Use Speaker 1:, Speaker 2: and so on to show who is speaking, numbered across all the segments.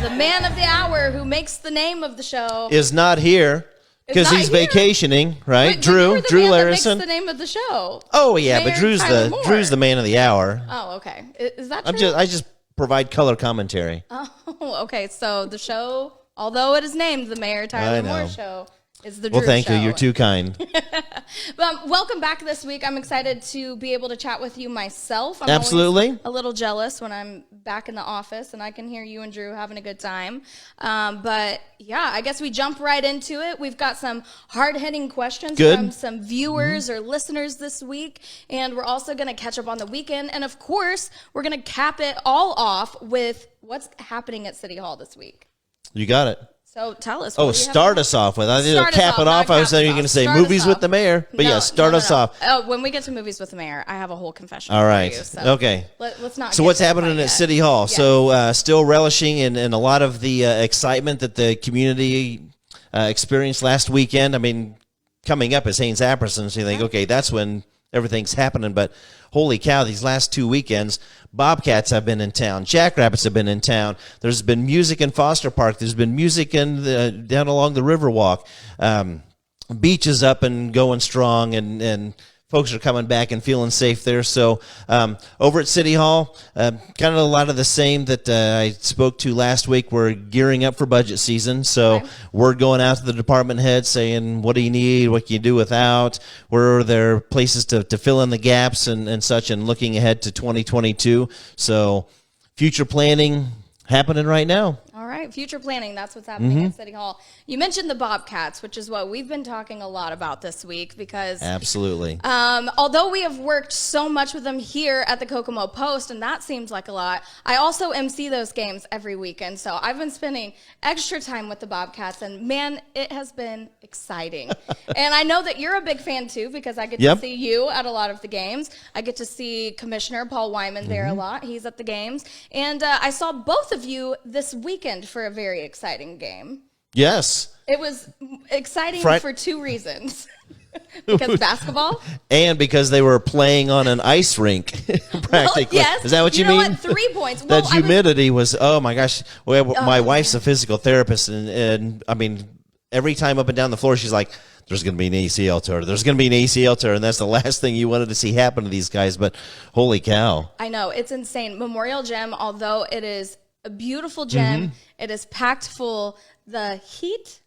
Speaker 1: The man of the hour who makes the name of the show
Speaker 2: is not here because he's vacationing, right?
Speaker 1: Wait,
Speaker 2: Drew
Speaker 1: Larison.
Speaker 2: Larison.
Speaker 1: That's the name of the show.
Speaker 2: Oh yeah,
Speaker 1: Mayor
Speaker 2: but Drew's the man of the hour.
Speaker 1: Oh, okay. Is that true?
Speaker 2: I just provide color commentary.
Speaker 1: Oh, okay. So the show, although it is named the Mayor Tyler Moore Show, is the Drew
Speaker 2: Well, thank
Speaker 1: show.
Speaker 2: you. You're too kind.
Speaker 1: But welcome back this week. I'm excited to be able to chat with you myself. I'm
Speaker 2: Absolutely.
Speaker 1: always a little jealous when I'm back in the office and I can hear you and Drew having a good time. But yeah, I guess we jump right into it. We've got some hard-hitting questions from some viewers or listeners this week. And we're also going to catch up on the weekend. And of course, we're going to cap it all off with what's happening at City Hall this week.
Speaker 2: You got it.
Speaker 1: So tell us.
Speaker 2: Start us off with. I didn't cap it off. I was saying you're going to say movies with the mayor. But start us off.
Speaker 1: Oh, when we get to movies with the mayor, I have a whole confession.
Speaker 2: All right.
Speaker 1: For you, so
Speaker 2: okay.
Speaker 1: Let's not.
Speaker 2: So what's happening at City Hall?
Speaker 1: Yes.
Speaker 2: So still relishing in a lot of the excitement that the community experienced last weekend. I mean, coming up is Haynes Apperson, so you think, okay, that's when everything's happening. But holy cow, these last 2 weekends, Bobcats have been in town. Jackrabbits have been in town. There's been music in Foster Park. There's been music in down along the Riverwalk. Beach is up and going strong, and folks are coming back and feeling safe there. So over at City Hall, kind of a lot of the same that I spoke to last week. We're gearing up for budget season. So we're going out to the department heads saying, what do you need? What can you do without? Where are there places to fill in the gaps and such, and looking ahead to 2022. So future planning happening right now.
Speaker 1: All right, future planning, that's what's happening at City Hall. You mentioned the Bobcats, which is what we've been talking a lot about this week because
Speaker 2: Absolutely.
Speaker 1: Although we have worked so much with them here at the Kokomo Post, and that seems like a lot, I also MC those games every weekend. So I've been spending extra time with the Bobcats, and man, it has been exciting. And I know that you're a big fan too, because I get to see you at a lot of the games. I get to see Commissioner Paul Wyman there a lot. He's at the games. And I saw both of you this weekend for a very exciting game.
Speaker 2: Yes.
Speaker 1: It was exciting for two reasons. Because basketball?
Speaker 2: And because they were playing on an ice rink, practically.
Speaker 1: Well, yes.
Speaker 2: Is that what you
Speaker 1: mean?
Speaker 2: mean?
Speaker 1: What, 3 points.
Speaker 2: That humidity was, oh my gosh. Well, my wife's a physical therapist, and I mean, every time up and down the floor, she's like, there's going to be an ACL tear. There's going to be an ACL tear, and that's the last thing you wanted to see happen to these guys, but holy cow.
Speaker 1: I know. It's insane. Memorial Gym, although it is a beautiful gym, it is packed full. The heat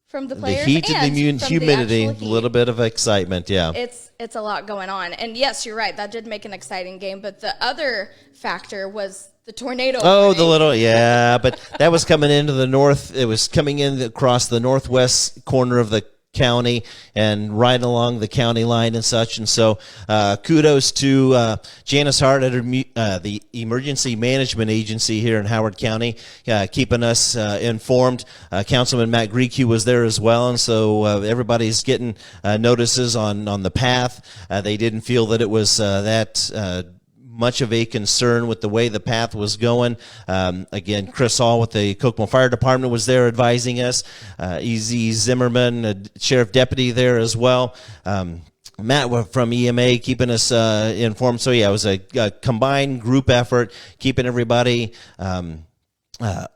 Speaker 1: from the players,
Speaker 2: the heat and the humidity, a little bit of excitement, yeah.
Speaker 1: It's a lot going on. And yes, you're right. That did make an exciting game. But the other factor was the tornado.
Speaker 2: Oh, but that was coming into the north. It was coming in across the northwest corner of the county and right along the county line and such. And so kudos to Janice Hart at the Emergency Management Agency here in Howard County, keeping us informed. Councilman Matt Greeque was there as well, and so everybody's getting notices on the path. They didn't feel that it was that much of a concern with the way the path was going. Again, Chris Hall with the Kokomo Fire Department was there advising us. E.Z. Zimmerman, a sheriff deputy there as well. Matt from EMA keeping us informed. So yeah, it was a combined group effort, keeping everybody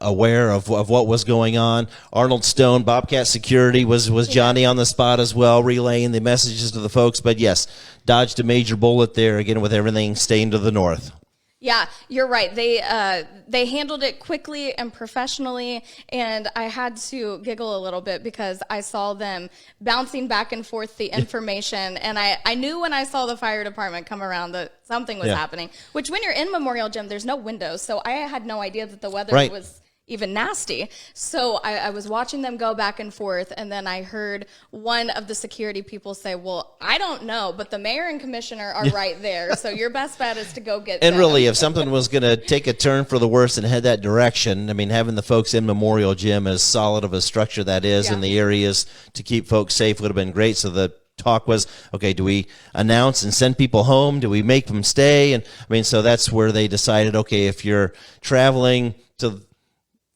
Speaker 2: aware of what was going on. Arnold Stone, Bobcat Security, was Johnny on the spot as well, relaying the messages to the folks. But yes, dodged a major bullet there, again, with everything staying to the north.
Speaker 1: Yeah, you're right. They handled it quickly and professionally, and I had to giggle a little bit because I saw them bouncing back and forth the information, and I knew when I saw the fire department come around that something was happening, which when you're in Memorial Gym, there's no windows, so I had no idea that the weather was even nasty. So I was watching them go back and forth, and then I heard one of the security people say, well, I don't know, but the mayor and commissioner are right there, so your best bet is to go get them.
Speaker 2: And really, if something was going to take a turn for the worse and head that direction, I mean, having the folks in Memorial Gym, as solid of a structure that is in the areas to keep folks safe, would have been great. So the talk was, okay, do we announce and send people home? Do we make them stay? And I mean, so that's where they decided, okay, if you're traveling to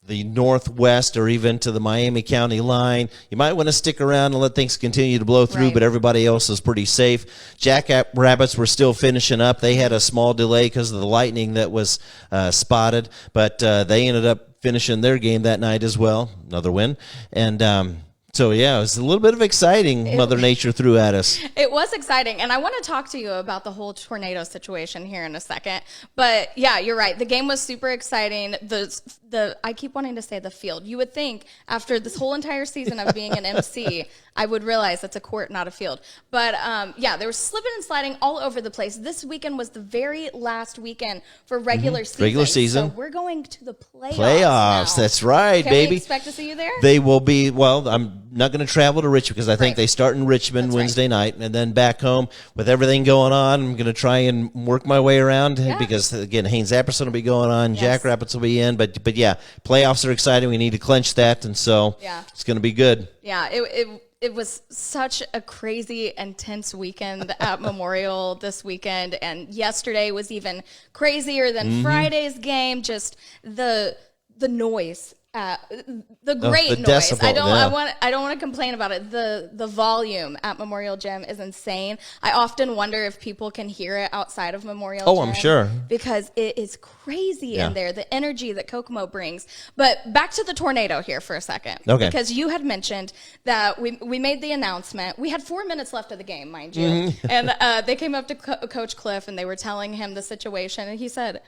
Speaker 2: the northwest or even to the Miami County line, you might want to stick around and let things continue to blow through, but everybody else is pretty safe. Jackrabbits were still finishing up. They had a small delay because of the lightning that was spotted, but they ended up finishing their game that night as well, another win. And so, yeah, it was a little bit of exciting Mother Nature threw at us.
Speaker 1: It was exciting, and I want to talk to you about the whole tornado situation here in a second. But, yeah, you're right. The game was super exciting. I keep wanting to say the field. You would think after this whole entire season of being an MC, I would realize it's a court, not a field. But, yeah, there was slipping and sliding all over the place. This weekend was the very last weekend for regular season.
Speaker 2: Regular season.
Speaker 1: So we're going to the playoffs now.
Speaker 2: That's right,
Speaker 1: Can
Speaker 2: baby.
Speaker 1: we expect to see you there?
Speaker 2: They will be, well, I'm not going to travel to Richmond because I think they start in Richmond
Speaker 1: That's
Speaker 2: Wednesday night, and then back home with everything going on. I'm going to try and work my way around because, again, Haynes Apperson will be going on, Jack Rapids will be in. But yeah, playoffs are exciting. We need to clinch that, and so it's going to be good.
Speaker 1: Yeah, it was such a crazy, intense weekend at Memorial this weekend, and yesterday was even crazier than Friday's game. Just the noise, the great noise.
Speaker 2: Decibel,
Speaker 1: I don't want to complain about it. The volume at Memorial Gym is insane. I often wonder if people can hear it outside of Memorial Gym.
Speaker 2: Oh, I'm sure.
Speaker 1: Because it is crazy in there, the energy that Kokomo brings. But back to the tornado here for a second.
Speaker 2: Okay.
Speaker 1: Because you had mentioned that we made the announcement. We had 4 minutes left of the game, mind you. And they came up to Coach Cliff, and they were telling him the situation. And he said,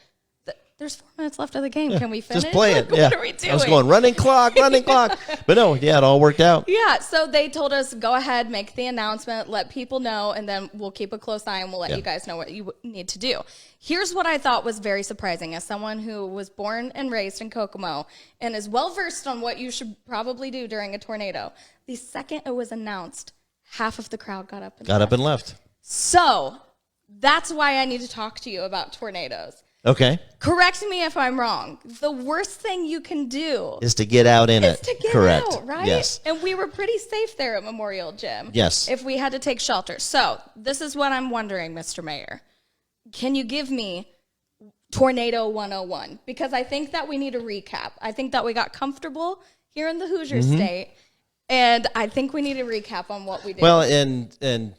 Speaker 1: there's 4 minutes left of the game. Can we finish?
Speaker 2: Just play it.
Speaker 1: What are we doing?
Speaker 2: I was going, running clock. But no, it all worked out.
Speaker 1: Yeah, so they told us, go ahead, make the announcement, let people know, and then we'll keep a close eye and we'll let you guys know what you need to do. Here's what I thought was very surprising. As someone who was born and raised in Kokomo and is well-versed on what you should probably do during a tornado, the second it was announced, half of the crowd got up and left. So that's why I need to talk to you about tornadoes.
Speaker 2: Okay.
Speaker 1: Correct me if I'm wrong. The worst thing you can do
Speaker 2: is to get out in it.
Speaker 1: To get
Speaker 2: Correct.
Speaker 1: out, right?
Speaker 2: Yes.
Speaker 1: And we were pretty safe there at Memorial Gym.
Speaker 2: Yes.
Speaker 1: If we had to take shelter. So this is what I'm wondering, Mr. Mayor. Can you give me Tornado 101? Because I think that we need a recap. I think that we got comfortable here in the Hoosier State, and I think we need a recap on what we did.
Speaker 2: Well, and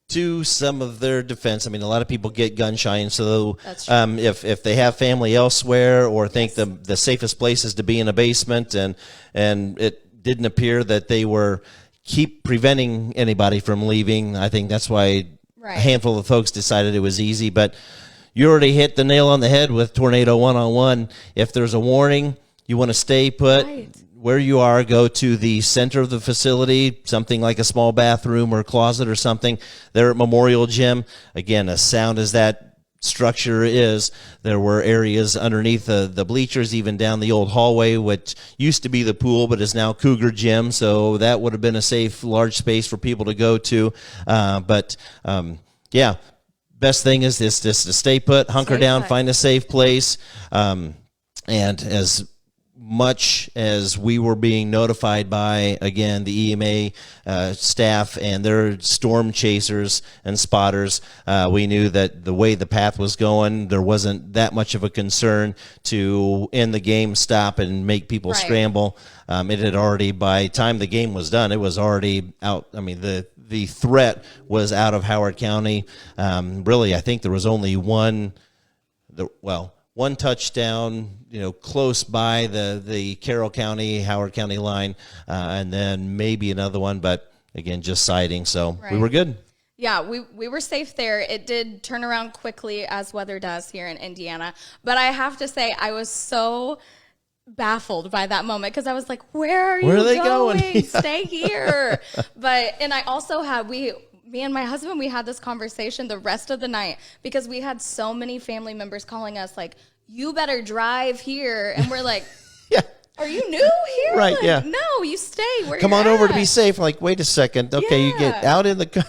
Speaker 2: to some of their defense, I mean, a lot of people get gun shy, and so if they have family elsewhere or think the safest place is to be in a basement, and it didn't appear that they were keep preventing anybody from leaving, I think that's why a handful of folks decided it was easy. But you already hit the nail on the head with Tornado 101. If there's a warning, you want to stay put. Where you are, go to the center of the facility, something like a small bathroom or closet or something. There at Memorial Gym, again, as sound as that structure is, there were areas underneath the bleachers, even down the old hallway, which used to be the pool but is now Cougar Gym, so that would have been a safe, large space for people to go to. Best thing is just to stay put, hunker down, find a safe place, and as much as we were being notified by, again, the EMA staff and their storm chasers and spotters, we knew that the way the path was going, there wasn't that much of a concern to end the game, stop, and make people scramble. It had already, by the time the game was done, it was already out. I mean, the threat was out of Howard County. Really, I think there was only one touchdown, close by the Carroll County, Howard County line, and then maybe another one, but again, just sighting. So we were good.
Speaker 1: Yeah, we were safe there. It did turn around quickly, as weather does here in Indiana. But I have to say, I was so baffled by that moment because I was like, where are they going? Stay here. And I also had, me and my husband, we had this conversation the rest of the night because we had so many family members calling us like, you better drive here. And we're like, are you new here?
Speaker 2: Right,
Speaker 1: like, no, you stay where
Speaker 2: Come
Speaker 1: you're
Speaker 2: on
Speaker 1: at.
Speaker 2: over to be safe. Like, wait a second. Okay, you get out in the car.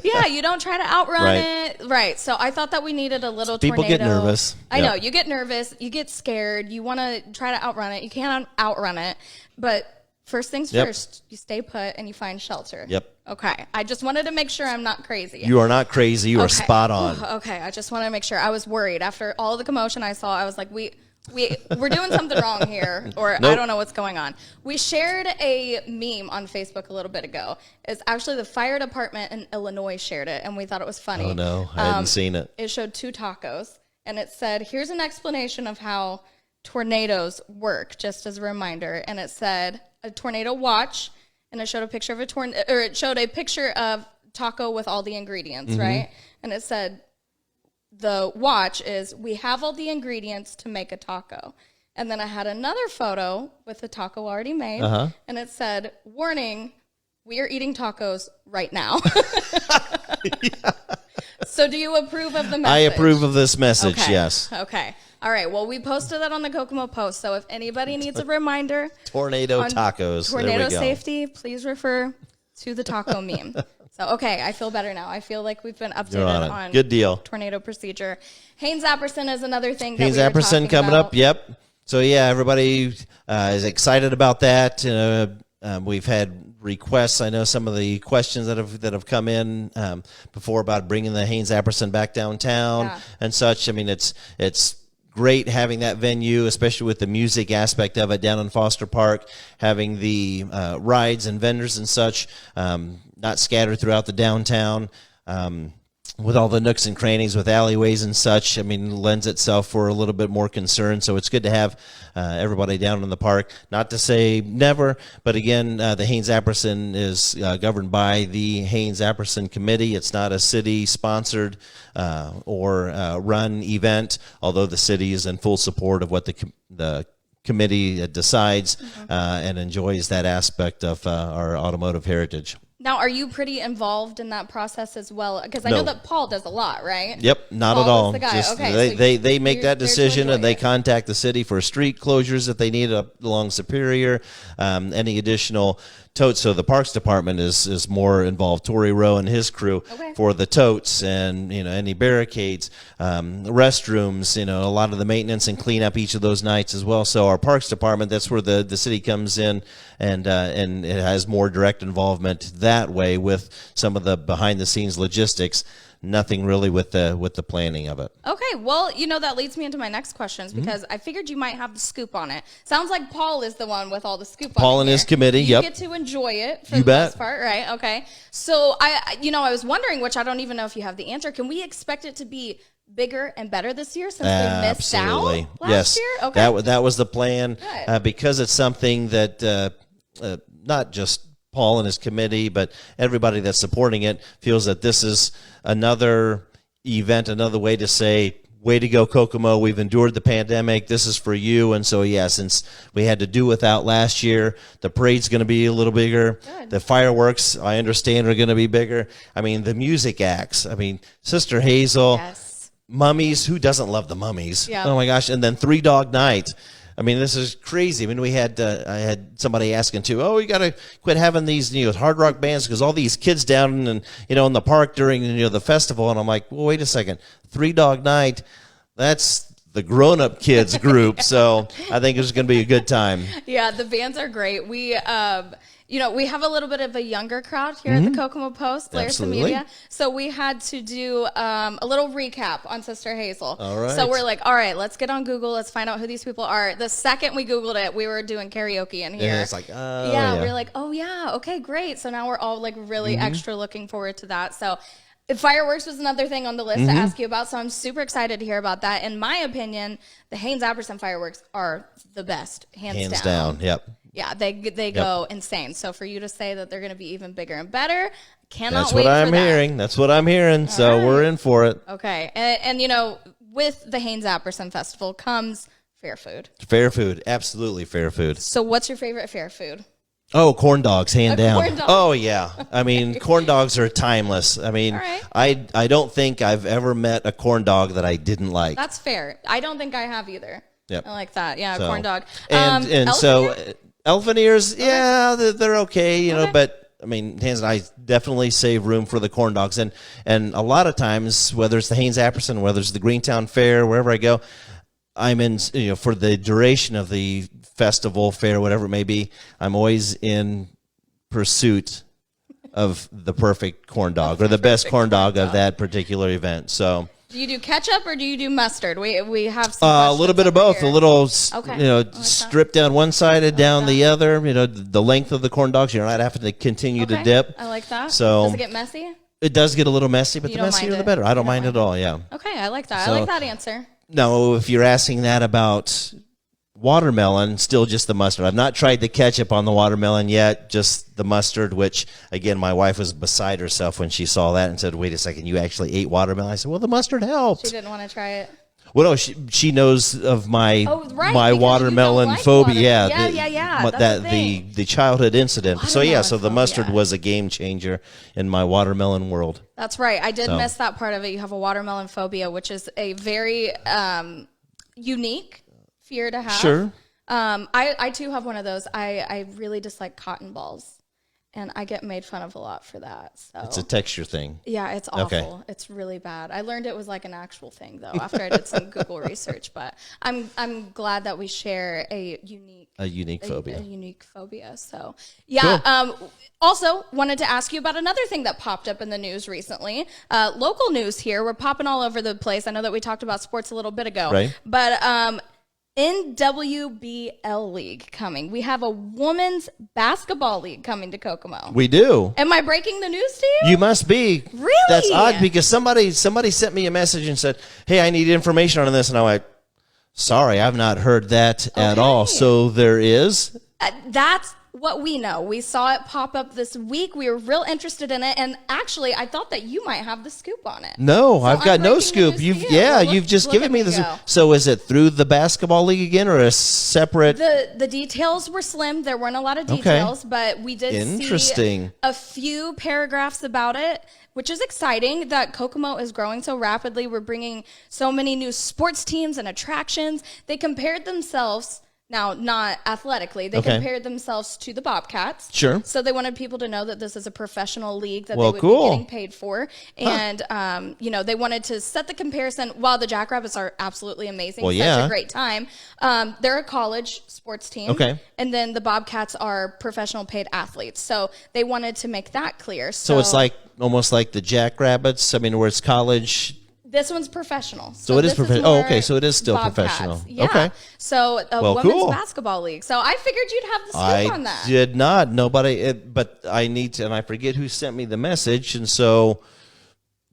Speaker 1: You don't try to outrun it. Right. So I thought that we needed a little tornado.
Speaker 2: People get nervous.
Speaker 1: I know. You get nervous. You get scared. You want to try to outrun it. You can't outrun it. But first things first, you stay put and you find shelter.
Speaker 2: Yep.
Speaker 1: Okay. I just wanted to make sure I'm not crazy.
Speaker 2: You are not crazy. You are spot on.
Speaker 1: Okay. I just want to make sure. I was worried. After all the commotion I saw, I was like, we're doing something wrong here, or I don't know what's going on. We shared a meme on Facebook a little bit ago. It's actually the fire department in Illinois shared it, and we thought it was funny.
Speaker 2: Oh, no. I hadn't seen it.
Speaker 1: It showed 2 tacos, and it said, here's an explanation of how tornadoes work, just as a reminder. And it said a tornado watch, and it showed a picture of it showed a picture of taco with all the ingredients, right? And it said the watch is, we have all the ingredients to make a taco. And then I had another photo with the taco already made, and it said, warning, we are eating tacos right now. So do you approve of the message?
Speaker 2: I approve of this message, yes.
Speaker 1: Okay. All right. Well, we posted that on the Kokomo Post. So if anybody needs a reminder.
Speaker 2: Tornado tacos.
Speaker 1: Tornado safety, please refer to the taco meme. So, okay. I feel better now. I feel like we've been updated on
Speaker 2: good deal.
Speaker 1: Tornado procedure. Haynes Apperson is another thing that
Speaker 2: Haynes
Speaker 1: we were
Speaker 2: Apperson coming
Speaker 1: about.
Speaker 2: up. Yep. So, yeah, everybody is excited about that. We've had requests. I know some of the questions that have come in before about bringing the Haynes Apperson back downtown and such. I mean, it's great having that venue, especially with the music aspect of it down in Foster Park, having the rides and vendors and such not scattered throughout the downtown. With all the nooks and crannies, with alleyways and such, I mean, lends itself for a little bit more concern. So it's good to have everybody down in the park. Not to say never, but again, the Haynes Apperson is governed by the Haynes Apperson Committee. It's not a city-sponsored or run event, although the city is in full support of what the committee decides and enjoys that aspect of our automotive heritage.
Speaker 1: Now, are you pretty involved in that process as well? Because I know that Paul does a lot, right?
Speaker 2: Yep, not
Speaker 1: Paul
Speaker 2: at all.
Speaker 1: is the guy.
Speaker 2: Just
Speaker 1: okay,
Speaker 2: they make that decision, and they
Speaker 1: it.
Speaker 2: contact the city for street closures that they need up along Superior, any additional totes. So the Parks Department is more involved. Tory Rowe and his crew for the totes and any barricades, restrooms. A lot of the maintenance and cleanup each of those nights as well. So our Parks Department, that's where the city comes in, and it has more direct involvement that way with some of the behind the scenes logistics. Nothing really with the planning of it.
Speaker 1: Okay, well, that leads me into my next questions because I figured you might have the scoop on it. Sounds like Paul is the one with all the scoop on it.
Speaker 2: Paul and his committee,
Speaker 1: You get to enjoy it for the most part, right? Okay. So I was wondering, which I don't even know if you have the answer. Can we expect it to be bigger and better this year since we missed out last year? Okay.
Speaker 2: That was the plan because it's something that not just Paul and his committee, but everybody that's supporting it feels that this is another event, another way to say, way to go, Kokomo. We've endured the pandemic. This is for you. And so, since we had to do without last year, the parade's going to be a little bigger.
Speaker 1: Good.
Speaker 2: The fireworks, I understand, are going to be bigger. I mean, the music acts. I mean, Sister Hazel,
Speaker 1: Yes.
Speaker 2: Mummies. Who doesn't love the Mummies?
Speaker 1: Yeah.
Speaker 2: Oh, my gosh. And then Three Dog Night. I mean, this is crazy. I mean, I had somebody asking too, you got to quit having these, hard rock bands because all these kids down and, in the park during, the festival. And I'm like, well, wait a second. Three Dog Night, that's the grown-up kids group. So I think it's going to be a good time.
Speaker 1: Yeah, the bands are great. We have a little bit of a younger crowd here at the Kokomo Post, Players and Media. So we had to do a little recap on Sister Hazel.
Speaker 2: All right.
Speaker 1: So we're like, all right, let's get on Google. Let's find out who these people are. The second we Googled it, we were doing karaoke in here.
Speaker 2: Yeah, it's like,
Speaker 1: we're like, oh, yeah, okay, great. So now we're all like really extra looking forward to that. So fireworks was another thing on the list to ask you about, so I'm super excited to hear about that. In my opinion, the Haynes Apperson fireworks are the best, hands down.
Speaker 2: Yep.
Speaker 1: Yeah, they go insane. So for you to say that they're going to be even bigger and better, cannot
Speaker 2: That's
Speaker 1: wait
Speaker 2: what
Speaker 1: for
Speaker 2: I'm
Speaker 1: that.
Speaker 2: hearing. That's what I'm hearing. So we're in for it.
Speaker 1: Okay, and with the Haynes Apperson Festival comes fair food.
Speaker 2: Fair food, absolutely fair food.
Speaker 1: So what's your favorite fair food?
Speaker 2: Oh, corn dogs, hand down.
Speaker 1: Corn dog.
Speaker 2: Oh, yeah. I mean, corn dogs are timeless. I mean,
Speaker 1: right.
Speaker 2: I don't think I've ever met a corn dog that I didn't like.
Speaker 1: That's fair. I don't think I have either.
Speaker 2: Yep.
Speaker 1: I like that. Yeah, corn dog.
Speaker 2: And so elephant ears, they're okay, but I mean, Haynes and I definitely save room for the corn dogs. And a lot of times, whether it's the Haynes Apperson, whether it's the Greentown Fair, wherever I go, I'm in, for the duration of the festival, fair, whatever it may be, I'm always in pursuit of the perfect corn dog or the best corn dog of that particular event. So,
Speaker 1: do you do ketchup or do you do mustard? We have some
Speaker 2: a little bit of both.
Speaker 1: here.
Speaker 2: A little,
Speaker 1: like
Speaker 2: stripped down one side and down the other. The length of the corn dogs. You're not having to continue to dip.
Speaker 1: I like that.
Speaker 2: So,
Speaker 1: does it get messy?
Speaker 2: It does get a little messy, but
Speaker 1: You
Speaker 2: the
Speaker 1: don't
Speaker 2: messier
Speaker 1: mind
Speaker 2: the
Speaker 1: it?
Speaker 2: better. I don't mind
Speaker 1: mind
Speaker 2: at all. Yeah.
Speaker 1: Okay, I like that.
Speaker 2: So-
Speaker 1: I like that answer.
Speaker 2: No, if you're asking that about watermelon, still just the mustard. I've not tried the ketchup on the watermelon yet, just the mustard, which, again, my wife was beside herself when she saw that and said, wait a second, you actually ate watermelon? I said, well, the mustard helped.
Speaker 1: She didn't want to try it.
Speaker 2: Well, no, she knows of my my
Speaker 1: because
Speaker 2: watermelon
Speaker 1: you don't like
Speaker 2: phobia.
Speaker 1: Yeah.
Speaker 2: That the childhood incident.
Speaker 1: Watermelon
Speaker 2: So the mustard was a game changer in my watermelon world.
Speaker 1: That's right. I did miss that part of it. You have a watermelon phobia, which is a very unique fear to have.
Speaker 2: Sure.
Speaker 1: I too have one of those. I really dislike cotton balls. And I get made fun of a lot for that. So
Speaker 2: it's a texture thing.
Speaker 1: Yeah, it's awful.
Speaker 2: Okay.
Speaker 1: It's really bad. I learned it was like an actual thing though after I did some Google research. But I'm glad that we share a unique phobia. A unique phobia. So yeah. Cool. Also wanted to ask you about another thing that popped up in the news recently. Local news here. We're popping all over the place. I know that we talked about sports a little bit ago.
Speaker 2: Right.
Speaker 1: But NWBL League coming. We have a women's basketball league coming to Kokomo.
Speaker 2: We do.
Speaker 1: Am I breaking the news to you?
Speaker 2: You must be.
Speaker 1: Really?
Speaker 2: That's odd because somebody sent me a message and said, hey, I need information on this. And I went, sorry, I've not heard that at all. So there is?
Speaker 1: That's what we know. We saw it pop up this week. We were real interested in it. And actually, I thought that you might have the scoop on it.
Speaker 2: No, I've got no scoop. You've just given me the scoop. So is it through the basketball league again or a separate?
Speaker 1: The details were slim. There weren't a lot of details, but we did see a few paragraphs about it, which is exciting that Kokomo is growing so rapidly. We're bringing so many new sports teams and attractions. They compared themselves. Now, not athletically. They compared themselves to the Bobcats.
Speaker 2: Sure.
Speaker 1: So they wanted people to know that this is a professional league that they would be getting paid for. And, they wanted to set the comparison. While the Jackrabbits are absolutely amazing, such a great time, they're a college sports team. Okay. And then the Bobcats are professional paid athletes. So they wanted to make that clear.
Speaker 2: So it's like almost like the Jackrabbits, where it's college.
Speaker 1: This one's professional.
Speaker 2: So it is professional. Oh, okay. So it is still professional.
Speaker 1: Yeah. Okay. So a women's basketball league. So I figured you'd have the scoop on that.
Speaker 2: I did not. Nobody. But I need to, and I forget who sent me the message. And so,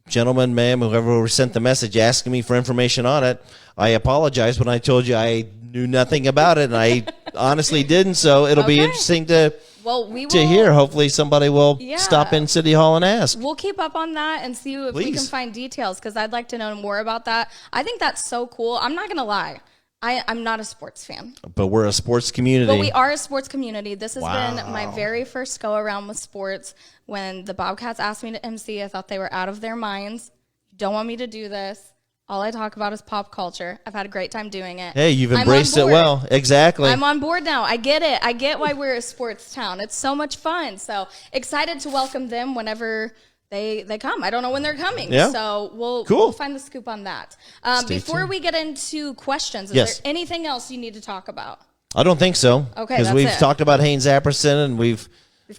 Speaker 2: gentlemen, ma'am, whoever sent the message asking me for information on it, I apologize when I told you I knew nothing about it, and I honestly didn't. So it'll be interesting to hear. Hopefully somebody will stop in City Hall and ask.
Speaker 1: We'll keep up on that and see if we can find details because I'd like to know more about that. I think that's so cool. I'm not going to lie. I'm not a sports fan.
Speaker 2: But we're a sports community.
Speaker 1: But we are a sports community. This has been my very first go-around with sports. When the Bobcats asked me to MC, I thought they were out of their minds. Don't want me to do this. All I talk about is pop culture. I've had a great time doing it.
Speaker 2: Hey, you've embraced it well. Exactly.
Speaker 1: I'm on board now. I get it. I get why we're a sports town. It's so much fun. So excited to welcome them whenever they come. I don't know when they're coming. Yeah. So we'll find the scoop on that. Before we get into questions, is there anything else you need to talk about?
Speaker 2: I don't think so.
Speaker 1: Okay,
Speaker 2: because we've talked about Haynes Apperson, and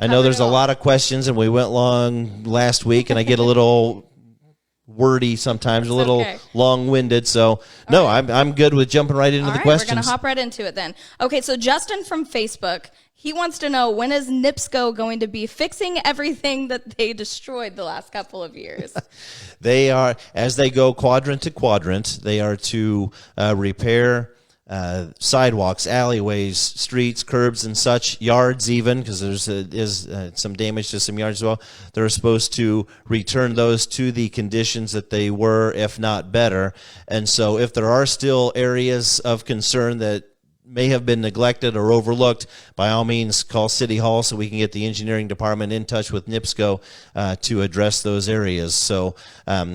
Speaker 2: I know there's a lot of questions, and we went long last week, and I get a little wordy sometimes, a little long-winded. So, I'm good with jumping right into the questions.
Speaker 1: We're going to hop right into it then. Okay, so Justin from Facebook, he wants to know, when is NIPSCO going to be fixing everything that they destroyed the last couple of years?
Speaker 2: They are, as they go quadrant to quadrant, they are to repair sidewalks, alleyways, streets, curbs, and such, yards even, because is some damage to some yards as well. They're supposed to return those to the conditions that they were, if not better. And so if there are still areas of concern that may have been neglected or overlooked, by all means call City Hall so we can get the engineering department in touch with NIPSCO to address those areas. So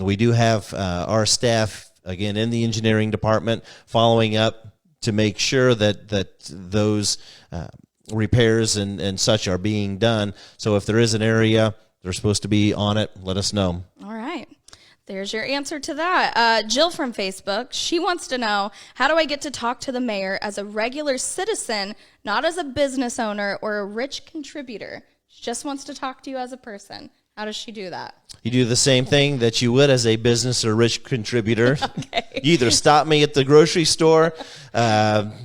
Speaker 2: we do have our staff, again, in the engineering department following up to make sure that those repairs and such are being done. So if there is an area they're supposed to be on it, let us know.
Speaker 1: All right. There's your answer to that. Jill from Facebook, she wants to know, how do I get to talk to the mayor as a regular citizen, not as a business owner or a rich contributor? She just wants to talk to you as a person. How does she do that?
Speaker 2: You do the same thing that you would as a business or rich contributor. You either stop me at the grocery store,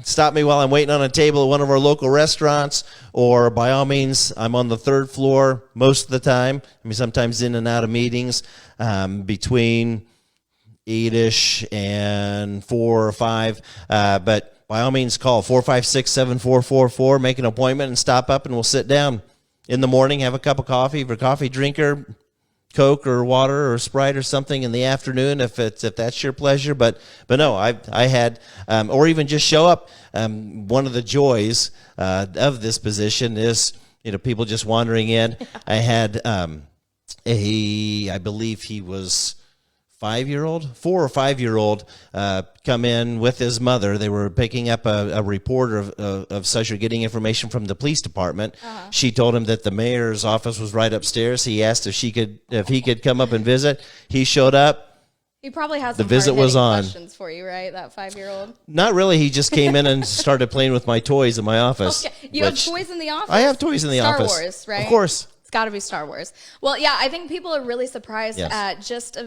Speaker 2: stop me while I'm waiting on a table at one of our local restaurants, or by all means, I'm on the third floor most of the time. I mean, sometimes in and out of meetings between 8-ish and 4 or 5. But by all means, call 456-7444. Make an appointment and stop up, and we'll sit down in the morning, have a cup of coffee. If you're a coffee drinker, Coke or water or Sprite or something in the afternoon, if that's your pleasure. But no, I had, or even just show up. One of the joys of this position is, people just wandering in. I had I believe he was 4 or 5 year old, come in with his mother. They were picking up a report of such, or getting information from the police department. Uh-huh. She told him that the mayor's office was right upstairs. He asked if he could come up and visit. He showed up.
Speaker 1: He probably has
Speaker 2: the
Speaker 1: some
Speaker 2: visit was on.
Speaker 1: Questions for you, right? That 5-year-old.
Speaker 2: Not really. He just came in and started playing with my toys in my office.
Speaker 1: Okay. You have toys in the office?
Speaker 2: I have toys in the office.
Speaker 1: Star Wars, right?
Speaker 2: Of course.
Speaker 1: It's got to be Star Wars. Well, yeah, I think people are really surprised at just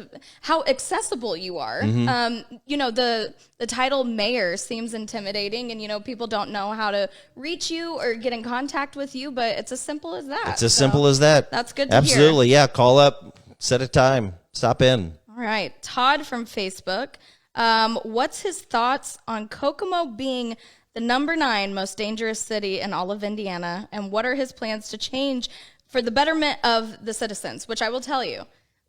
Speaker 1: how accessible you are. Mm-hmm. The title mayor seems intimidating, and people don't know how to reach you or get in contact with you, but it's as simple as that.
Speaker 2: It's as simple as that.
Speaker 1: That's good to hear.
Speaker 2: Absolutely, yeah. Call up, set a time, stop in.
Speaker 1: All right. Todd from Facebook. What's his thoughts on Kokomo being the number 9 most dangerous city in all of Indiana, and what are his plans to change for the betterment of the citizens? Which I will tell you,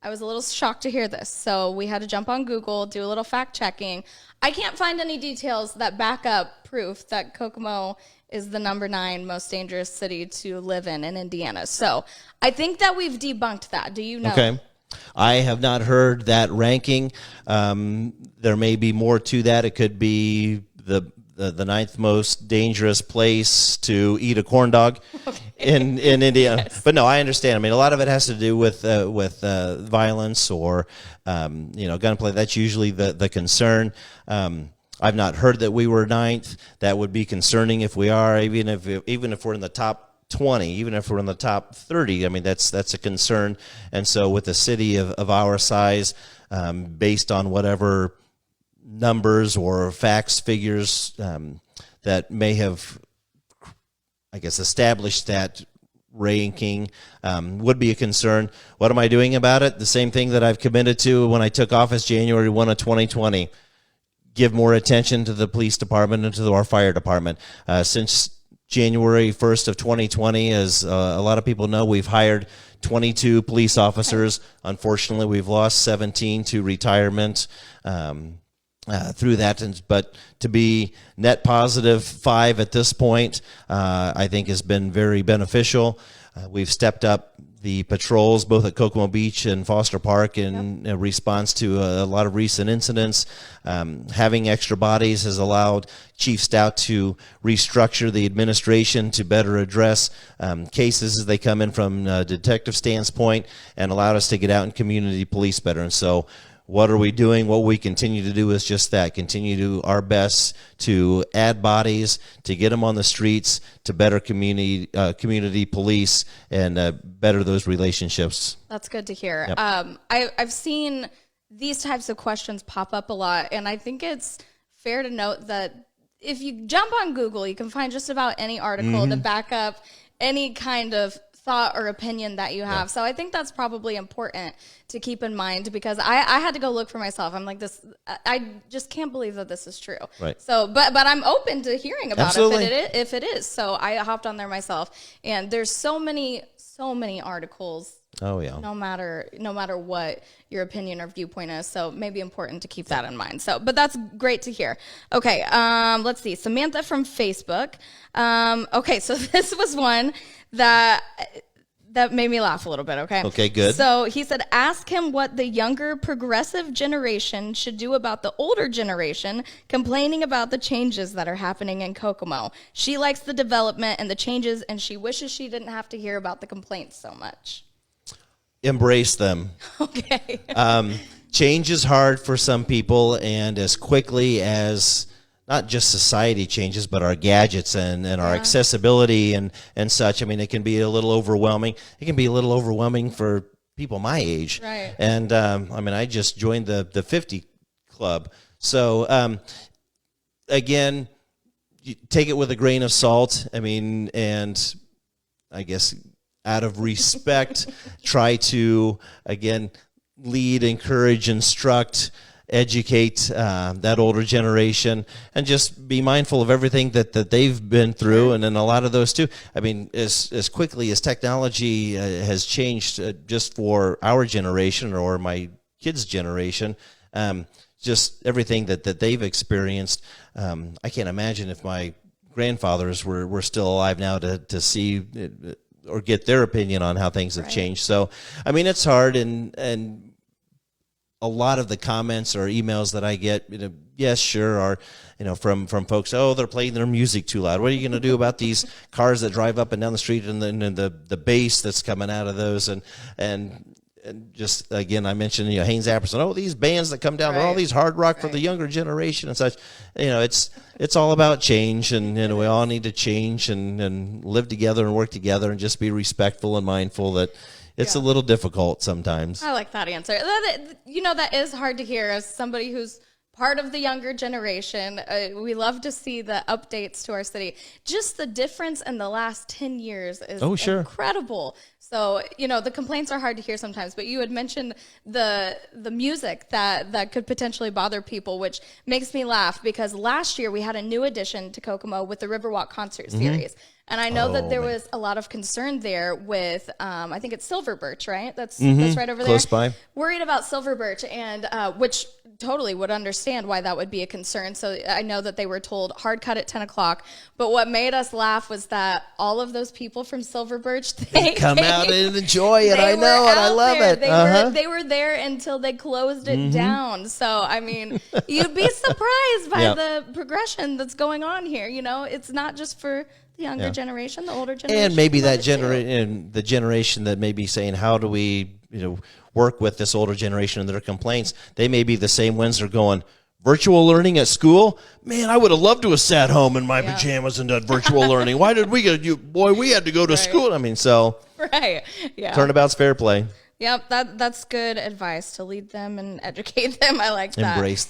Speaker 1: I was a little shocked to hear this. So we had to jump on Google, do a little fact checking. I can't find any details that back up proof that Kokomo is the number 9 most dangerous city to live in Indiana. So I think that we've debunked that. Do you know?
Speaker 2: Okay. I have not heard that ranking. There may be more to that. It could be the 9th most dangerous place to eat a corn dog in Indiana. Yes. But no, I understand. I mean, a lot of it has to do with violence or gunplay. That's usually the concern. I've not heard that we were 9th. That would be concerning if we are, even if we're in the top 20, even if we're in the top 30. I mean, that's a concern. And so with a city of our size, based on whatever numbers or facts, figures that may have, I guess, established that ranking, would be a concern. What am I doing about it? The same thing that I've committed to when I took office January 1 of 2020. Give more attention to the police department and to our fire department. Since January 1st of 2020, as a lot of people know, we've hired 22 police officers. Unfortunately, we've lost 17 to retirement through that. But to be net positive 5 at this point, I think has been very beneficial. We've stepped up the patrols both at Kokomo Beach and Foster Park in response to a lot of recent incidents. Having extra bodies has allowed Chief Stout to restructure the administration to better address cases as they come in from a detective standpoint, and allowed us to get out and community police better. And so what are we doing? What we continue to do is just that, continue to do our best to add bodies, to get them on the streets, to better community police, and better those relationships.
Speaker 1: That's good to hear.
Speaker 2: Yep.
Speaker 1: I've seen these types of questions pop up a lot, and I think it's fair to note that if you jump on Google, you can find just about any article to back up any kind of thought or opinion that you have. So I think that's probably important to keep in mind, because I had to go look for myself. I'm like, I just can't believe that this is true.
Speaker 2: Right.
Speaker 1: So, but I'm open to hearing about
Speaker 2: Absolutely.
Speaker 1: it if it is. So I hopped on there myself, and there's so many articles.
Speaker 2: Oh yeah.
Speaker 1: No matter what your opinion or viewpoint is, so maybe important to keep that in mind. So, but that's great to hear. Okay, let's see. Samantha from Facebook. Okay, so this was one that made me laugh a little bit. Okay,
Speaker 2: good.
Speaker 1: So he said, ask him what the younger progressive generation should do about the older generation complaining about the changes that are happening in Kokomo. She likes the development and the changes, and she wishes she didn't have to hear about the complaints so much.
Speaker 2: Embrace them.
Speaker 1: Okay.
Speaker 2: Change is hard for some people, and as quickly as not just society changes, but our gadgets and our accessibility and such, I mean, it can be a little overwhelming. It can be a little overwhelming for people my age.
Speaker 1: Right.
Speaker 2: And, I just joined the 50 club. So, again, you take it with a grain of salt. I mean, and I guess out of respect, try to, again, lead, encourage, instruct, educate that older generation and just be mindful of everything that they've been through, and then a lot of those too. I mean, as quickly as technology has changed just for our generation or my kids' generation, just everything that they've experienced. I can't imagine if my grandfathers were still alive now to see or get their opinion on how things have changed. So, I mean, it's hard, and a lot of the comments or emails that I get, yes, sure, are, from folks, oh, they're playing their music too loud. What are you going to do about these cars that drive up and down the street, and then the bass that's coming out of those, and just, again, I mentioned, Haynes Apperson, oh, these bands that come down, all these hard rock for the younger generation and such. It's all about change, and we all need to change and live together and work together and just be respectful and mindful that it's a little difficult sometimes.
Speaker 1: I like that answer. That is hard to hear as somebody who's part of the younger generation. We love to see the updates to our city. Just the difference in the last 10 years is incredible. So, the complaints are hard to hear sometimes, but you had mentioned the music that could potentially bother people, which makes me laugh because last year we had a new addition to Kokomo with the Riverwalk concert series. And I know that there was a lot of concern there with, I think it's Silver Birch, right? That's right over there.
Speaker 2: Close by.
Speaker 1: Worried about Silver Birch, and which totally would understand why that would be a concern. So I know that they were told hard cut at 10 o'clock. But what made us laugh was that all of those people from Silver Birch, they
Speaker 2: come out and enjoy it. I know, and I love it.
Speaker 1: They were there until they closed it down. So, I mean, you'd be surprised by the progression that's going on here. It's not just for the younger generation, the older generation.
Speaker 2: And maybe that generation, the generation that may be saying, how do we, work with this older generation and their complaints? They may be the same ones that are going, virtual learning at school? Man, I would have loved to have sat home in my pajamas and done virtual learning. Why did we we had to go to school. I mean, so.
Speaker 1: Right. Yeah.
Speaker 2: Turnabout's fair play.
Speaker 1: Yep, that's good advice, to lead them and educate them. I like that.
Speaker 2: Embrace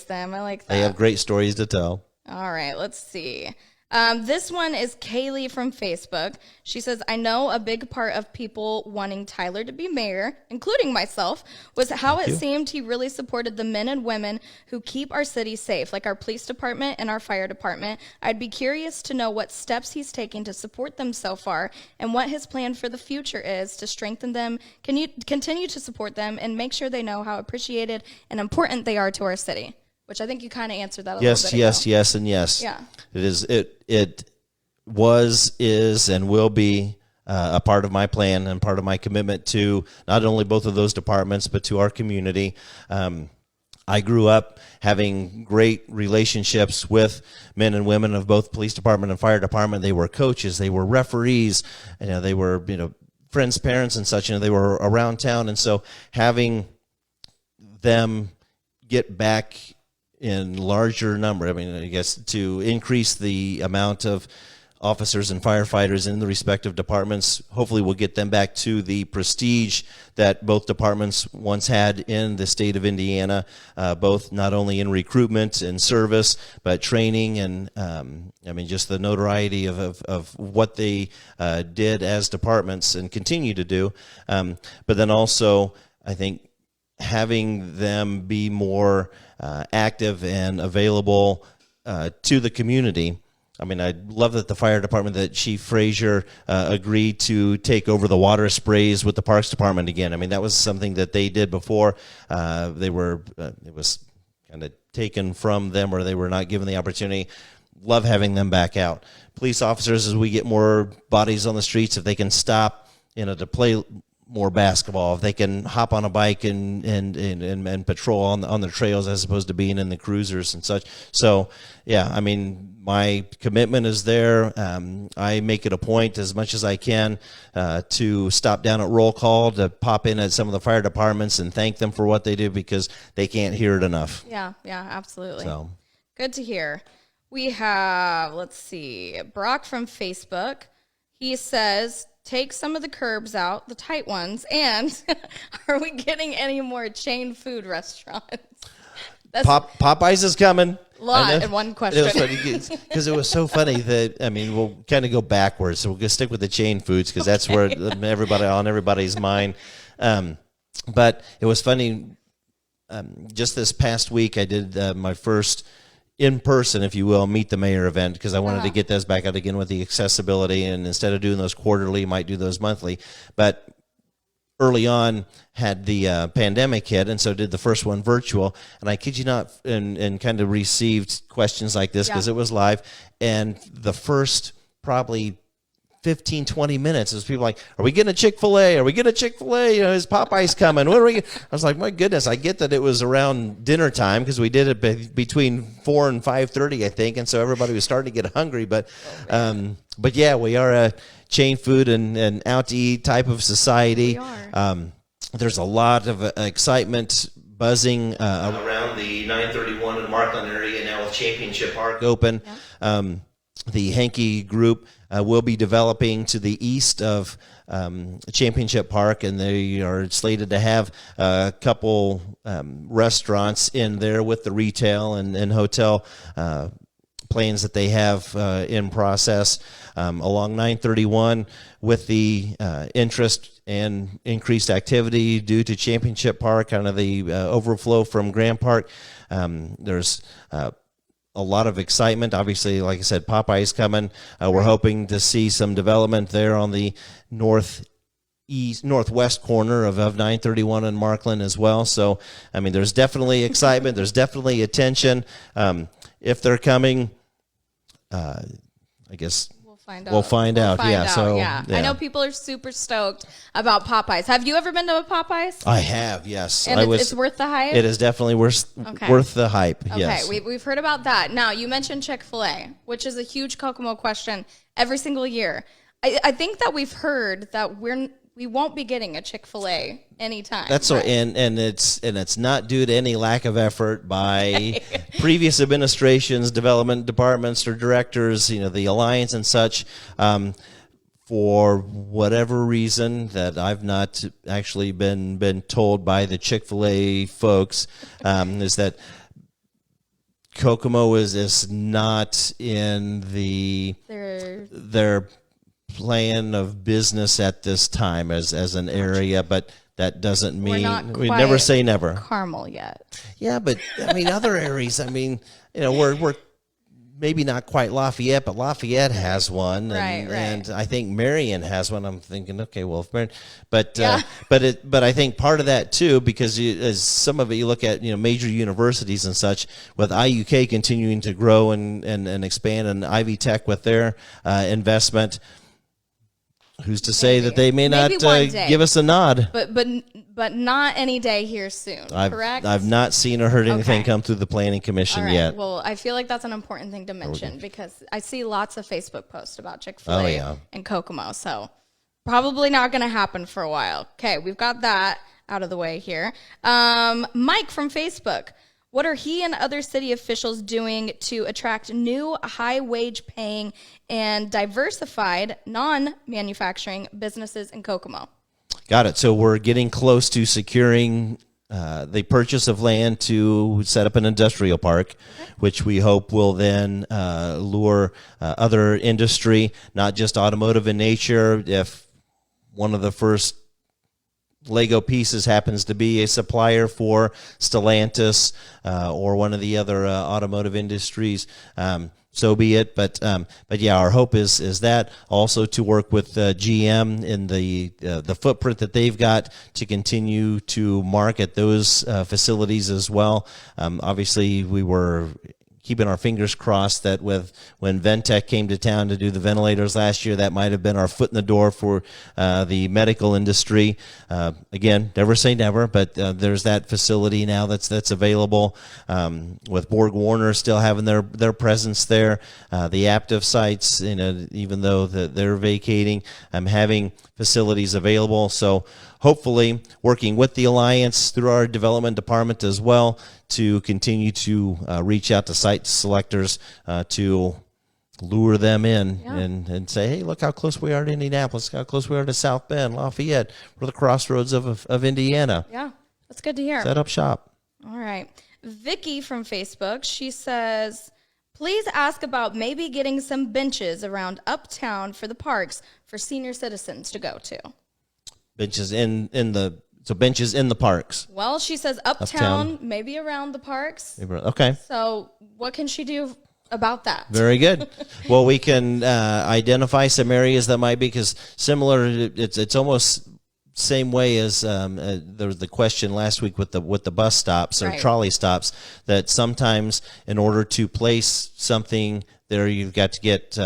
Speaker 2: them.
Speaker 1: I like that.
Speaker 2: They have great stories to tell.
Speaker 1: All right, let's see. This one is Kaylee from Facebook. She says, I know a big part of people wanting Tyler to be mayor, including myself, was how it seemed he really supported the men and women who keep our city safe, like our police department and our fire department. I'd be curious to know what steps he's taking to support them so far and what his plan for the future is to strengthen them. Can you continue to support them and make sure they know how appreciated and important they are to our city? Which I think you kind of answered that a little bit ago.
Speaker 2: Yes, and yes.
Speaker 1: Yeah.
Speaker 2: It is. It was, is, and will be a part of my plan and part of my commitment to not only both of those departments, but to our community. I grew up having great relationships with men and women of both police department and fire department. They were coaches. They were referees. They were, friends, parents, and such. They were around town. And so having them get back in larger number, I guess, to increase the amount of officers and firefighters in the respective departments, hopefully we'll get them back to the prestige that both departments once had in the state of Indiana, both not only in recruitment and service, but training and, just the notoriety of what they did as departments and continue to do. But then also, I think, having them be more active and available to the community. I love that the fire department, that Chief Frazier agreed to take over the water sprays with the Parks Department again. That was something that they did before. It was kind of taken from them, or they were not given the opportunity. Love having them back out. Police officers, as we get more bodies on the streets, if they can stop, to play more basketball, if they can hop on a bike and patrol on the trails as opposed to being in the cruisers and such. So, my commitment is there. I make it a point as much as I can to stop down at roll call, to pop in at some of the fire departments and thank them for what they do, because they can't hear it enough.
Speaker 1: Yeah, absolutely.
Speaker 2: So
Speaker 1: good to hear. We have, let's see, Brock from Facebook. He says, take some of the curbs out, the tight ones, and are we getting any more chain food restaurants?
Speaker 2: Popeyes is coming.
Speaker 1: A lot in one question.
Speaker 2: It was funny because it was so funny that, we'll kind of go backwards. So we'll just stick with the chain foods because that's where everybody's mind. But it was funny. just this past week, I did my first in-person, if you will, Meet the Mayor event, because I wanted to get those back out again with the accessibility, and instead of doing those quarterly, might do those monthly. But early on had the pandemic hit, and so did the first one virtual, and I kid you not, and kind of received questions like this because it was live, and the first probably 15, 20 minutes is people like, are we getting a Chick-fil-A? Are we getting a Chick-fil-A? Is Popeye's coming? When are we? I was like, my goodness, I get that it was around dinner time because we did it between 4 and 5:30, I think, and so everybody was starting to get hungry. But yeah, we are a chain food and out to eat type of society.
Speaker 1: We are.
Speaker 2: There's a lot of excitement buzzing around the 931 and Markland area now with Championship Park open. Yeah. The Hankey Group will be developing to the east of Championship Park, and they are slated to have a couple restaurants in there with the retail and hotel plans that they have in process along 931 with the interest and increased activity due to Championship Park, kind of the overflow from Grand Park. There's a lot of excitement. Obviously, like I said, Popeye's coming. We're hoping to see some development there on the northwest corner of 931 and Markland as well. So, I mean, there's definitely excitement. There's definitely attention. If they're coming, I guess We'll find out. Yeah.
Speaker 1: I know people are super stoked about Popeyes. Have you ever been to a Popeyes?
Speaker 2: I have, yes.
Speaker 1: And it's worth the hype?
Speaker 2: It is definitely worth the hype, yes.
Speaker 1: Okay, we've heard about that. Now, you mentioned Chick-fil-A, which is a huge Kokomo question every single year. I think that we've heard that we won't be getting a Chick-fil-A anytime.
Speaker 2: That's right. And it's not due to any lack of effort by previous administrations, development departments or directors, the alliance and such. For whatever reason that I've not actually been told by the Chick-fil-A folks, is that Kokomo is not in their plan of business at this time as an area, but that doesn't mean we never say never.
Speaker 1: Carmel yet.
Speaker 2: Yeah, but I mean other areas. I mean, we're maybe not quite Lafayette, but Lafayette has one, and I think Marion has one. I'm thinking, okay, well, but I think part of that too, because as some of it you look at, major universities and such, with IUK continuing to grow and expand, and Ivy Tech with their investment. Who's to say that they may not give us a nod?
Speaker 1: But not any day here soon, correct?
Speaker 2: I've not seen or heard anything come through the Planning Commission yet.
Speaker 1: Well, I feel like that's an important thing to mention because I see lots of Facebook posts about Chick-fil-A and Kokomo, so probably not going to happen for a while. Okay, we've got that out of the way here. Mike from Facebook. What are he and other city officials doing to attract new high-wage paying and diversified non-manufacturing businesses in Kokomo?
Speaker 2: Got it. So we're getting close to securing the purchase of land to set up an industrial park, which we hope will then lure other industry, not just automotive in nature. If one of the first Lego pieces happens to be a supplier for Stellantis or one of the other automotive industries, so be it. But yeah, our hope is that also to work with GM in the footprint that they've got to continue to market those facilities as well. Obviously, we were keeping our fingers crossed that when Ventec came to town to do the ventilators last year, that might have been our foot in the door for the medical industry. Again, never say never, but there's that facility now that's available. With Borg Warner still having their presence there, the Aptiv sites, even though they're vacating, having facilities available. So hopefully working with the Alliance through our development department as well to continue to reach out to site selectors to lure them in and say, hey, look how close we are to Indianapolis, how close we are to South Bend, Lafayette. We're the crossroads of Indiana.
Speaker 1: Yeah, that's good to hear.
Speaker 2: Set up shop.
Speaker 1: All right. Vicky from Facebook, she says, please ask about maybe getting some benches around uptown for the parks for senior citizens to go to.
Speaker 2: Benches in the So benches in the parks.
Speaker 1: Well, she says uptown, maybe around the parks.
Speaker 2: Okay.
Speaker 1: So what can she do about that?
Speaker 2: Very good. Well, we can identify some areas that might be, because similar, it's almost same way as there was the question last week with the bus stops or trolley stops, that sometimes in order to place something there, you've got to get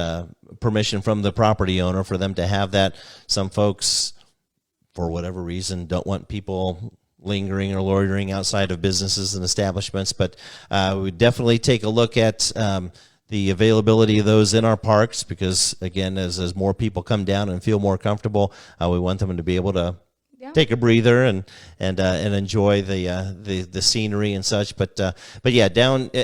Speaker 2: permission from the property owner for them to have that. Some folks, for whatever reason, don't want people lingering or loitering outside of businesses and establishments, but we definitely take a look at the availability of those in our parks, because again, as more people come down and feel more comfortable, we want them to be able to take a breather and enjoy the scenery and such. But yeah,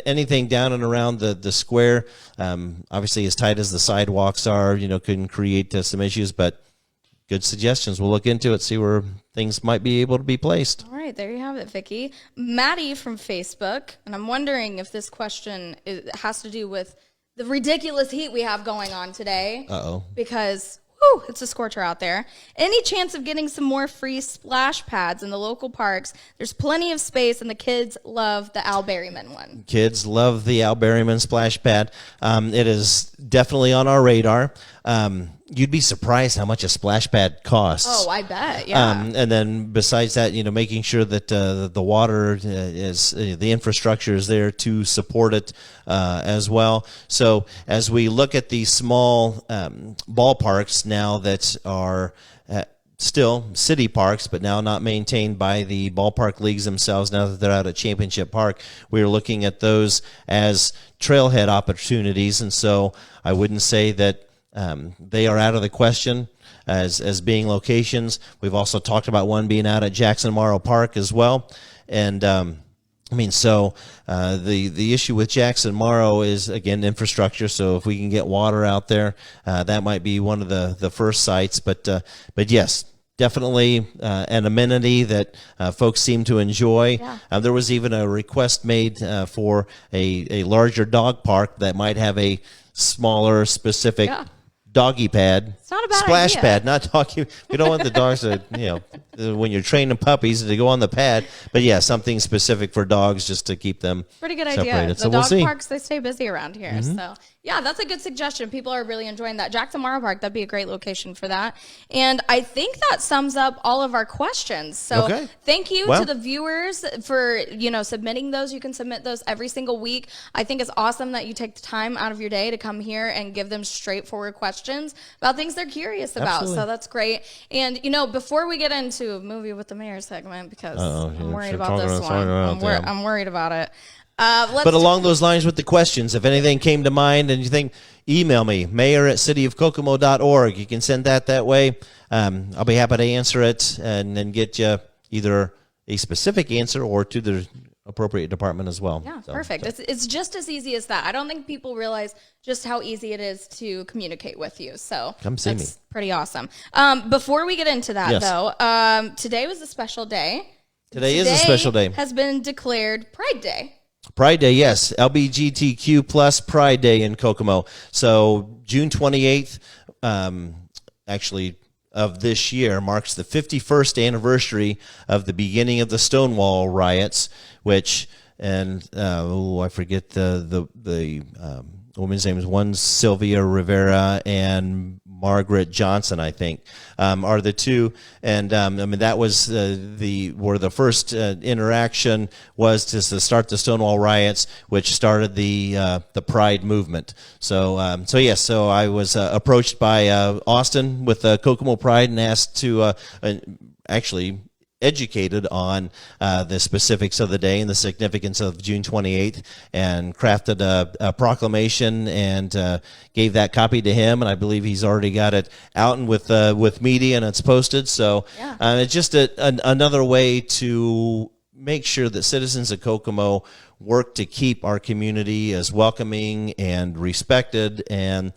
Speaker 2: anything down and around the square, obviously as tight as the sidewalks are, can create some issues, but good suggestions. We'll look into it, see where things might be able to be placed.
Speaker 1: All right, there you have it, Vicki. Maddie from Facebook, and I'm wondering if this question has to do with the ridiculous heat we have going on today.
Speaker 2: Uh-oh.
Speaker 1: Because it's a scorcher out there. Any chance of getting some more free splash pads in the local parks? There's plenty of space, and the kids love the Al Berryman one.
Speaker 2: Kids love the Al Berryman splash pad. It is definitely on our radar. You'd be surprised how much a splash pad costs.
Speaker 1: Oh, I bet, yeah.
Speaker 2: And then besides that, making sure that the water is, the infrastructure is there to support it as well. So as we look at these small ballparks now that are still city parks, but now not maintained by the ballpark leagues themselves, now that they're out at Championship Park, we're looking at those as trailhead opportunities. And so I wouldn't say that they are out of the question as being locations. We've also talked about one being out at Jackson Morrow Park as well. And the issue with Jackson Morrow is, again, infrastructure. So if we can get water out there, that might be one of the first sites. But yes, definitely an amenity that folks seem to enjoy. Yeah. There was even a request made for a larger dog park that might have a smaller specific doggy pad.
Speaker 1: It's not a bad
Speaker 2: splash
Speaker 1: idea.
Speaker 2: Pad, not doggy. We don't want the dogs to, when you're training puppies to go on the pad. But yeah, something specific for dogs just to keep them
Speaker 1: pretty good
Speaker 2: separated.
Speaker 1: idea.
Speaker 2: So
Speaker 1: the
Speaker 2: we'll see.
Speaker 1: Dog parks, they stay busy around here. Mm-hmm. So yeah, that's a good suggestion. People are really enjoying that. Jackson Morrow Park, that'd be a great location for that. And I think that sums up all of our questions. So thank you to the viewers for, submitting those. You can submit those every single week. I think it's awesome that you take the time out of your day to come here and give them straightforward questions about things they're curious about. Absolutely. So that's great. And, before we get into Movie with the Mayor segment, because I'm worried about this one. I'm worried about it.
Speaker 2: But along those lines with the questions, if anything came to mind and you think, email me, mayor@cityofkokomo.org. You can send that way. I'll be happy to answer it and then get you either a specific answer or to the appropriate department as well.
Speaker 1: Yeah, perfect. It's just as easy as that. I don't think people realize just how easy it is to communicate with you. So
Speaker 2: come see me.
Speaker 1: Pretty awesome. Before we get into that, though, today was a special day.
Speaker 2: Today is a special day.
Speaker 1: Has been declared Pride Day.
Speaker 2: Pride Day, yes. LGBTQ plus Pride Day in Kokomo. So June 28th, actually, of this year marks the 51st anniversary of the beginning of the Stonewall riots, which, and I forget the woman's name is one Sylvia Rivera and Margaret Johnson, I think, are the two. And that was where the first interaction was to start the Stonewall riots, which started the Pride movement. So I was approached by Austin with Kokomo Pride and asked to actually educated on the specifics of the day and the significance of June 28th, and crafted a proclamation and gave that copy to him. And I believe he's already got it out and with media, and it's posted. So it's just another way to make sure that citizens of Kokomo work to keep our community as welcoming and respected and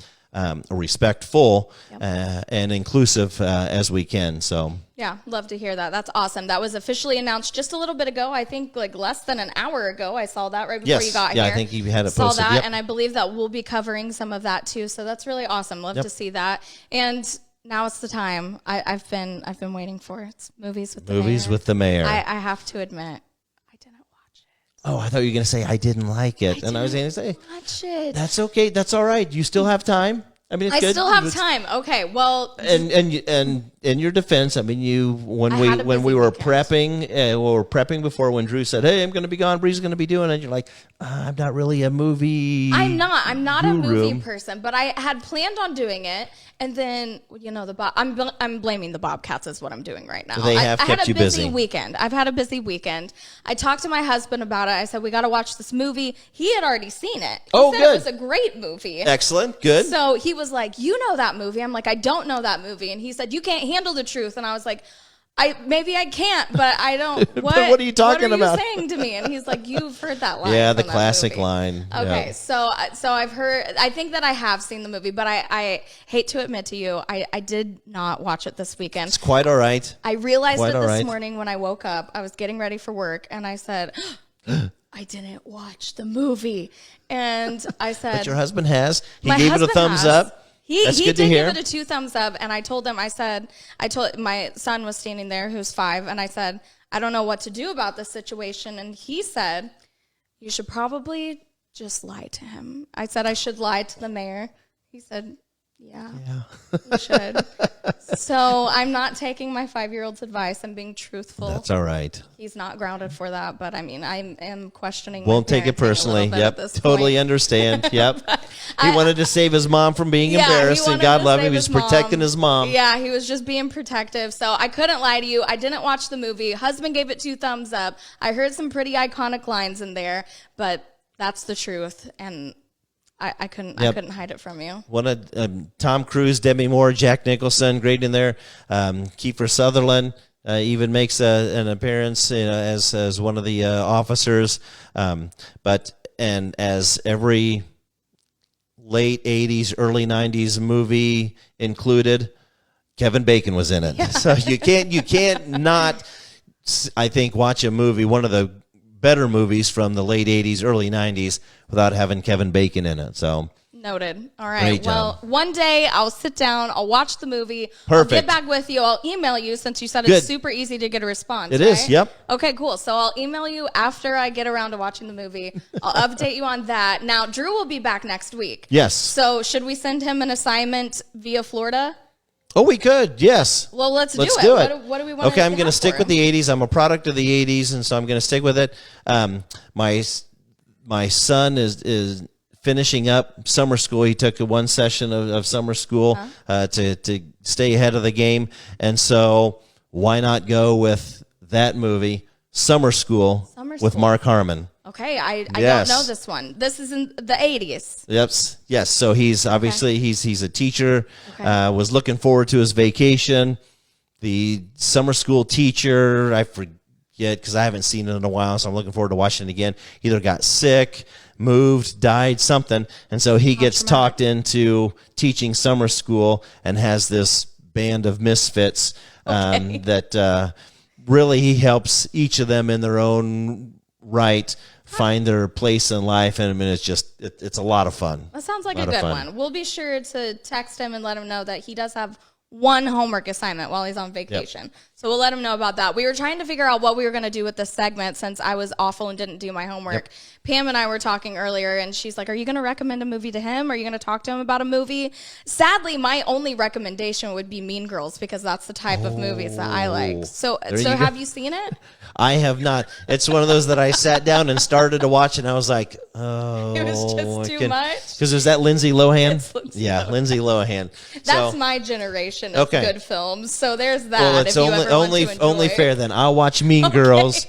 Speaker 2: respectful and inclusive as we can. So
Speaker 1: yeah, love to hear that. That's awesome. That was officially announced just a little bit ago. I think like less than an hour ago. I saw that right before you got here.
Speaker 2: Yeah, I think you had it
Speaker 1: posted.
Speaker 2: Saw that,
Speaker 1: and I believe that we'll be covering some of that too. So that's really awesome. Love to see that. And now it's the time I've been waiting for. It's movies with the
Speaker 2: Movies
Speaker 1: mayor.
Speaker 2: with the mayor.
Speaker 1: I have to admit, I didn't watch it.
Speaker 2: Oh, I thought you were going to say I didn't like it. I was going to say,
Speaker 1: watch it.
Speaker 2: that's okay. That's all right. You still have time. I mean, it's
Speaker 1: I
Speaker 2: good.
Speaker 1: still have time. Okay, well,
Speaker 2: And in your defense, I mean, when
Speaker 1: I
Speaker 2: we
Speaker 1: had a busy
Speaker 2: were
Speaker 1: weekend.
Speaker 2: prepping before, when Drew said, "Hey, I'm going to be gone," Bree's going to be doing it. You're like, I'm not really a movie.
Speaker 1: I'm not a movie
Speaker 2: guru.
Speaker 1: person, but I had planned on doing it, and then I'm blaming the Bobcats is what I'm doing right now.
Speaker 2: They have
Speaker 1: I
Speaker 2: kept
Speaker 1: had a
Speaker 2: you busy.
Speaker 1: weekend. I've had a busy weekend. I talked to my husband about it. I said we got to watch this movie. He had already seen it. He
Speaker 2: Oh,
Speaker 1: said
Speaker 2: good.
Speaker 1: It was a great movie.
Speaker 2: Excellent. Good.
Speaker 1: So he was like, "You know that movie?" I'm like, "I don't know that movie." And he said, "You can't handle the truth." And I was like, maybe I can't, but I don't. What
Speaker 2: are you talking about?
Speaker 1: What are you saying to me? And he's like, "You've heard that line."
Speaker 2: Yeah,
Speaker 1: from
Speaker 2: the
Speaker 1: that
Speaker 2: classic
Speaker 1: movie.
Speaker 2: line.
Speaker 1: Okay,
Speaker 2: Yeah.
Speaker 1: so I've heard. I think that I have seen the movie, but I hate to admit to you, I did not watch it this weekend.
Speaker 2: It's quite all right.
Speaker 1: I realized
Speaker 2: Quite
Speaker 1: it
Speaker 2: all
Speaker 1: this
Speaker 2: right.
Speaker 1: morning when I woke up. I was getting ready for work, and I said, "I didn't watch the movie." And I said,
Speaker 2: But your husband has. He
Speaker 1: my
Speaker 2: gave it a
Speaker 1: husband
Speaker 2: thumbs
Speaker 1: has.
Speaker 2: up.
Speaker 1: He
Speaker 2: That's good
Speaker 1: did
Speaker 2: to hear.
Speaker 1: give it a 2 thumbs up, and I told him, I told my son was standing there who's 5, and I said, I don't know what to do about this situation, and he said, you should probably just lie to him. I said I should lie to the mayor. He said, yeah. You should. So I'm not taking my 5-year-old's advice. I'm being truthful.
Speaker 2: That's all right.
Speaker 1: He's not grounded for that, but I mean, I am questioning.
Speaker 2: Won't
Speaker 1: my
Speaker 2: take it
Speaker 1: parenting a little
Speaker 2: personally.
Speaker 1: bit
Speaker 2: Yep.
Speaker 1: at this
Speaker 2: Totally
Speaker 1: point.
Speaker 2: understand. Yep. He wanted to save his mom from being embarrassed,
Speaker 1: he
Speaker 2: and
Speaker 1: wanted
Speaker 2: God
Speaker 1: to
Speaker 2: love him.
Speaker 1: save
Speaker 2: He was
Speaker 1: his mom.
Speaker 2: protecting his mom.
Speaker 1: Yeah, he was just being protective. So I couldn't lie to you. I didn't watch the movie. Husband gave it 2 thumbs up. I heard some pretty iconic lines in there, but that's the truth, and I couldn't hide it from you.
Speaker 2: One of Tom Cruise, Demi Moore, Jack Nicholson, great in there. Kiefer Sutherland even makes an appearance as one of the officers. But as every late 80s, early 90s movie included, Kevin Bacon was in it. Yeah. So you can't not, I think, watch a movie, one of the better movies from the late 80s, early 90s, without having Kevin Bacon in it. So
Speaker 1: Noted. All right.
Speaker 2: Great
Speaker 1: Well,
Speaker 2: job.
Speaker 1: one day I'll sit down, I'll watch the movie.
Speaker 2: Perfect.
Speaker 1: I'll get back with you. I'll email you since you said
Speaker 2: Good.
Speaker 1: it's super easy to get a response.
Speaker 2: It
Speaker 1: right?
Speaker 2: is, yep.
Speaker 1: Okay, cool. So I'll email you after I get around to watching the movie. I'll update you on that. Now, Drew will be back next week.
Speaker 2: Yes.
Speaker 1: So should we send him an assignment via Florida?
Speaker 2: Oh, we could, yes.
Speaker 1: Well, let's do it. What do we want
Speaker 2: Okay,
Speaker 1: to
Speaker 2: I'm going to stick with the 80s. I'm a product of the 80s, and so I'm going to stick with it. My son is finishing up summer school. He took one session of summer school to stay ahead of the game, and so why not go with that movie, Summer School, with Mark Harmon.
Speaker 1: Okay, I
Speaker 2: Yes.
Speaker 1: don't know this one. This is in the 80s.
Speaker 2: Yes. So he's obviously he's a teacher. Was looking forward to his vacation. The summer school teacher, I forget because I haven't seen it in a while, so I'm looking forward to watching it again. Either got sick, moved, died, something, and so he gets talked into teaching summer school and has this band of misfits that really he helps each of them in their own right find their place in life, and I mean it's a lot of fun.
Speaker 1: That sounds like a good one. We'll be sure to text him and let him know that he does have one homework assignment while he's on vacation. So we'll let him know about that. We were trying to figure out what we were going to do with this segment since I was awful and didn't do my homework. Pam and I were talking earlier, and she's like, are you going to recommend a movie to him? Are you going to talk to him about a movie? Sadly, my only recommendation would be Mean Girls because that's the type of movies that I like. So have you seen it?
Speaker 2: I have not. It's one of those that I sat down and started to watch, and I was like, oh.
Speaker 1: It was just too much?
Speaker 2: Because is that Lindsay Lohan?
Speaker 1: It's Lindsay
Speaker 2: Yeah,
Speaker 1: Lohan.
Speaker 2: Lindsay Lohan.
Speaker 1: That's
Speaker 2: So-
Speaker 1: my generation of
Speaker 2: Okay.
Speaker 1: good films. So there's that.
Speaker 2: Well, it's
Speaker 1: if you ever want to enjoy.
Speaker 2: only fair then. I'll watch Mean Girls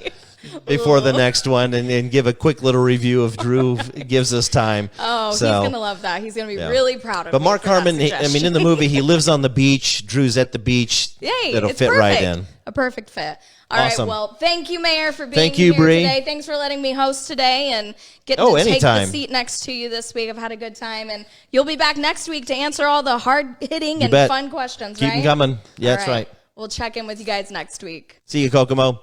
Speaker 2: before the next one and give a quick little review if Drew gives us time.
Speaker 1: Oh,
Speaker 2: So,
Speaker 1: he's going to love that. He's going to be really proud of
Speaker 2: But
Speaker 1: me
Speaker 2: Mark
Speaker 1: for that
Speaker 2: Harmon, in the movie, he lives on the beach. Drew's at the beach.
Speaker 1: Yay,
Speaker 2: It'll
Speaker 1: it's
Speaker 2: fit
Speaker 1: perfect.
Speaker 2: right in.
Speaker 1: A perfect fit. All right.
Speaker 2: Awesome.
Speaker 1: Well, thank you, Mayor, for being
Speaker 2: Thank you,
Speaker 1: here
Speaker 2: Bree.
Speaker 1: today. Thanks for letting me host today and get to take
Speaker 2: anytime.
Speaker 1: the seat next to you this week. I've had a good time, and you'll be back next week to answer all the hard-hitting and
Speaker 2: bet.
Speaker 1: fun questions,
Speaker 2: Keep
Speaker 1: right?
Speaker 2: them coming. Yeah,
Speaker 1: All
Speaker 2: that's right.
Speaker 1: We'll check in with you guys next week.
Speaker 2: See you, Kokomo.